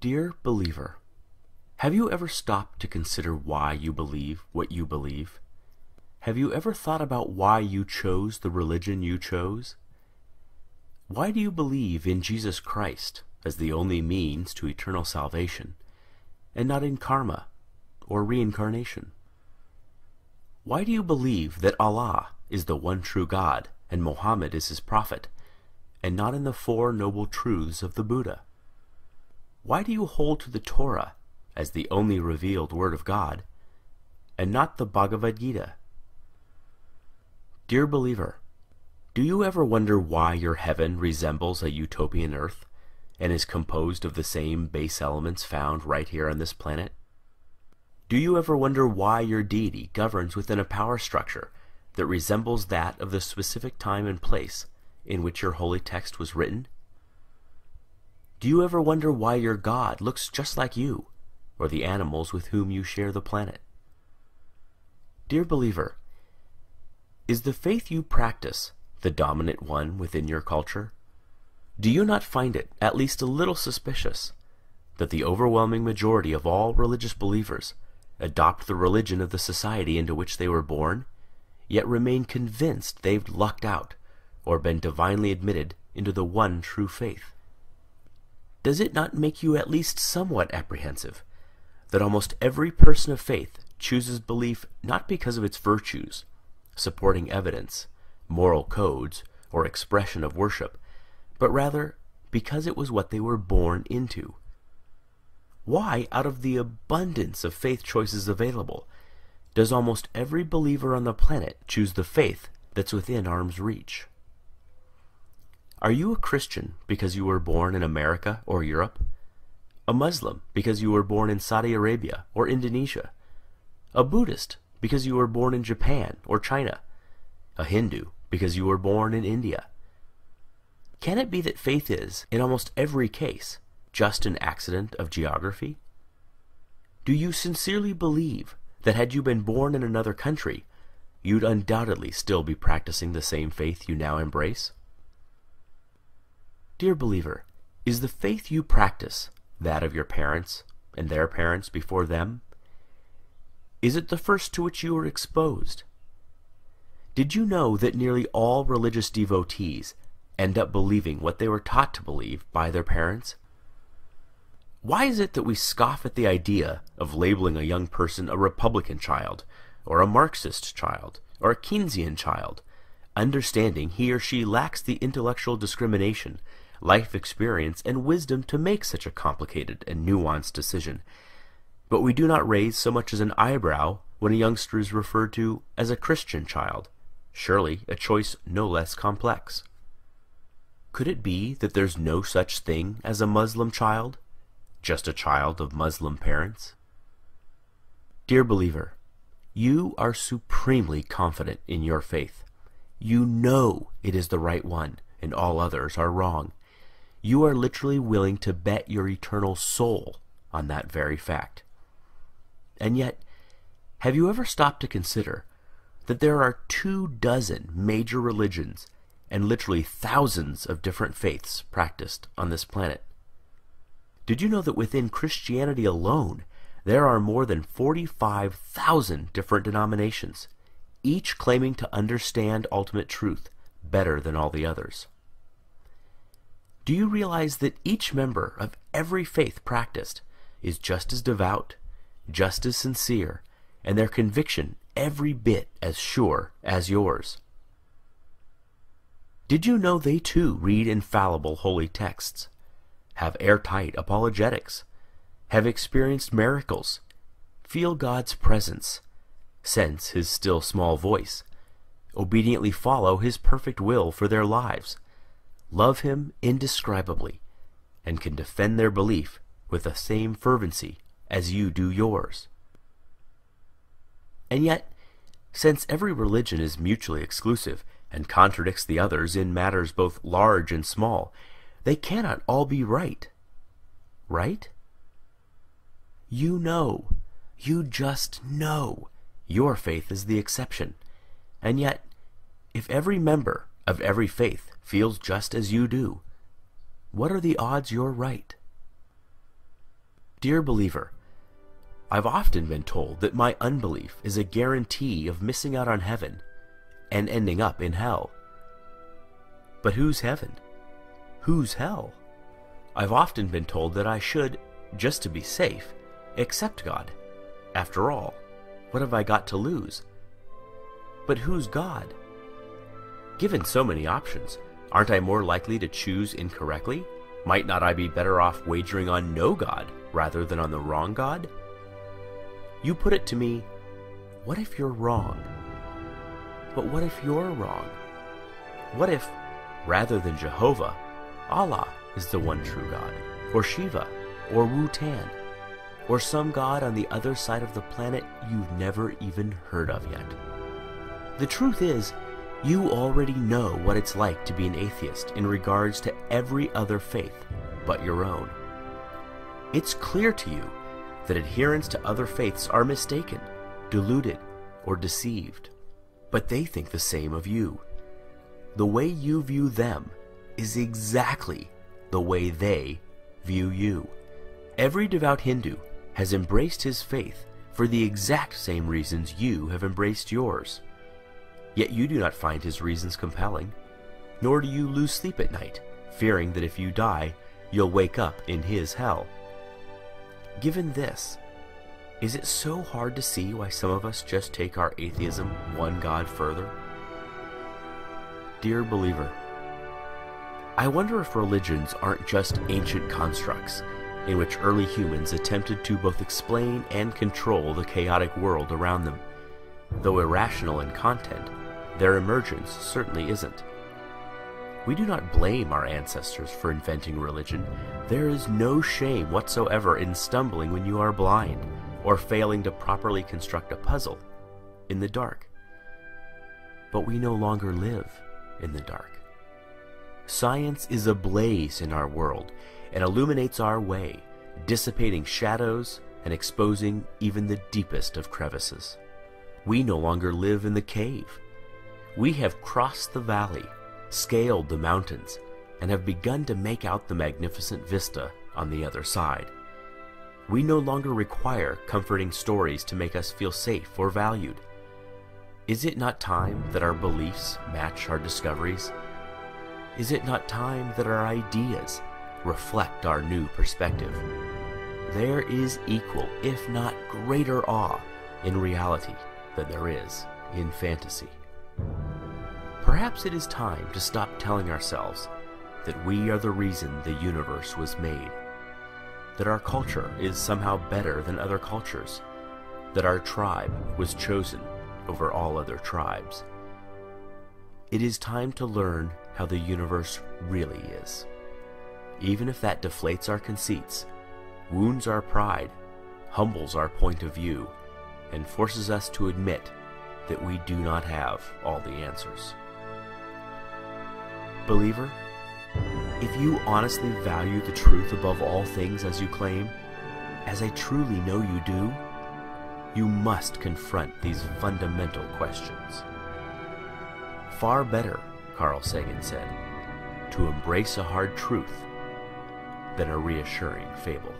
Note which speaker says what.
Speaker 1: Dear believer, have you ever stopped to consider why you believe what you believe? Have you ever thought about why you chose the religion you chose? Why do you believe in Jesus Christ as the only means to eternal salvation, and not in karma or reincarnation? Why do you believe that Allah is the one true God and Muhammad is his prophet, and not in the Four Noble Truths of the Buddha? Why do you hold to the Torah as the only revealed word of God, and not the Bhagavad Gita? Dear believer, do you ever wonder why your heaven resembles a utopian earth, and is composed of the same base elements found right here on this planet? Do you ever wonder why your deity governs within a power structure that resembles that of the specific time and place in which your holy text was written? Do you ever wonder why your God looks just like you, or the animals with whom you share the planet? Dear believer, is the faith you practice the dominant one within your culture? Do you not find it at least a little suspicious that the overwhelming majority of all religious believers adopt the religion of the society into which they were born, yet remain convinced they've lucked out or been divinely admitted into the one true faith? Does it not make you at least somewhat apprehensive that almost every person of faith chooses belief not because of its virtues, supporting evidence, moral codes, or expression of worship, but rather because it was what they were born into? Why, out of the abundance of faith choices available, does almost every believer on the planet choose the faith that's within arm's reach? Are you a Christian because you were born in America or Europe? A Muslim because you were born in Saudi Arabia or Indonesia? A Buddhist because you were born in Japan or China? A Hindu because you were born in India? Can it be that faith is, in almost every case, just an accident of geography? Do you sincerely believe that had you been born in another country, you'd undoubtedly still be practicing the same faith you now embrace? Dear believer, is the faith you practice that of your parents and their parents before them? Is it the first to which you were exposed? Did you know that nearly all religious devotees end up believing what they were taught to believe by their parents? Why is it that we scoff at the idea of labeling a young person a Republican child, or a Marxist child, or a Keynesian child, understanding he or she lacks the intellectual discrimination, life experience, and wisdom to make such a complicated and nuanced decision? But we do not raise so much as an eyebrow when a youngster is referred to as a Christian child, surely a choice no less complex. Could it be that there's no such thing as a Muslim child, just a child of Muslim parents? Dear believer, you are supremely confident in your faith. You know it is the right one, and all others are wrong. You are literally willing to bet your eternal soul on that very fact. And yet, have you ever stopped to consider that there are 24 major religions and literally thousands of different faiths practiced on this planet? Did you know that within Christianity alone, there are more than 45,000 different denominations, each claiming to understand ultimate truth better than all the others? Do you realize that each member of every faith practiced is just as devout, just as sincere, and their conviction every bit as sure as yours? Did you know they too read infallible holy texts, have airtight apologetics, have experienced miracles, feel God's presence, sense his still small voice, obediently follow his perfect will for their lives, love him indescribably, and can defend their belief with the same fervency as you do yours? And yet, since every religion is mutually exclusive and contradicts the others in matters both large and small, they cannot all be right. Right? You know, you just know, your faith is the exception. And yet, if every member of every faith feels just as you do, what are the odds you're right? Dear believer, I've often been told that my unbelief is a guarantee of missing out on heaven and ending up in hell. But who's heaven? Who's hell? I've often been told that I should, just to be safe, accept God. After all, what have I got to lose? But who's God? Given so many options, aren't I more likely to choose incorrectly? Might not I be better off wagering on no God rather than on the wrong God? You put it to me, what if you're wrong? But what if you're wrong? What if, rather than Jehovah, Allah is the one true God, or Shiva, or Wu-Tan, or some god on the other side of the planet you've never even heard of yet? The truth is, you already know what it's like to be an atheist in regards to every other faith but your own. It's clear to you that adherents to other faiths are mistaken, deluded, or deceived. But they think the same of you. The way you view them is exactly the way they view you. Every devout Hindu has embraced his faith for the exact same reasons you have embraced yours. Yet you do not find his reasons compelling, nor do you lose sleep at night, fearing that if you die, you'll wake up in his hell. Given this, is it so hard to see why some of us just take our atheism one God further? Dear believer, I wonder if religions aren't just ancient constructs in which early humans attempted to both explain and control the chaotic world around them. Though irrational in content, their emergence certainly isn't. We do not blame our ancestors for inventing religion. There is no shame whatsoever in stumbling when you are blind, or failing to properly construct a puzzle in the dark. But we no longer live in the dark. Science is ablaze in our world and illuminates our way, dissipating shadows and exposing even the deepest of crevices. We no longer live in the cave. We have crossed the valley, scaled the mountains, and have begun to make out the magnificent vista on the other side. We no longer require comforting stories to make us feel safe or valued. Is it not time that our beliefs match our discoveries? Is it not time that our ideas reflect our new perspective? There is equal, if not greater awe in reality than there is in fantasy. Perhaps it is time to stop telling ourselves that we are the reason the universe was made, that our culture is somehow better than other cultures, that our tribe was chosen over all other tribes. It is time to learn how the universe really is, even if that deflates our conceits, wounds our pride, humbles our point of view, and forces us to admit that we do not have all the answers. Believer, if you honestly value the truth above all things as you claim, as I truly know you do, you must confront these fundamental questions. Far better, Carl Sagan said, to embrace a hard truth than a reassuring fable.